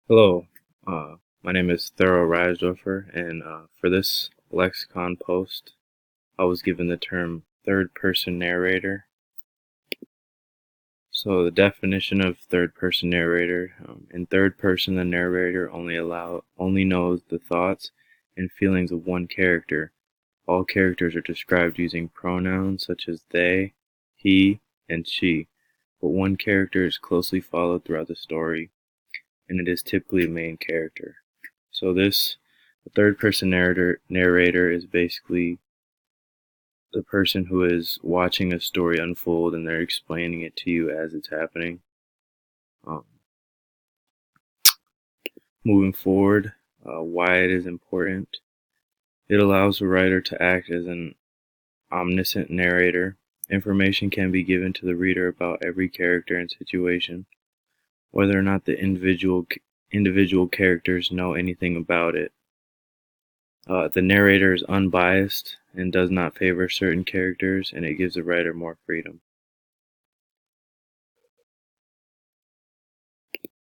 Hello, my name is Thero Reisdorfer, and for this lexicon post, I was given the term third-person narrator. So the definition of third-person narrator: in third person, the narrator only knows the thoughts and feelings of one character. All characters are described using pronouns such as they, he, and she, but one character is closely followed throughout the story, and it is typically a main character. So the third person narrator is basically the person who is watching a story unfold and they're explaining it to you as it's happening. Um, Moving forward, why it is important. It allows the writer to act as an omniscient narrator. Information can be given to the reader about every character and situation, whether or not the individual characters know anything about it. The narrator is unbiased and does not favor certain characters, and it gives the writer more freedom.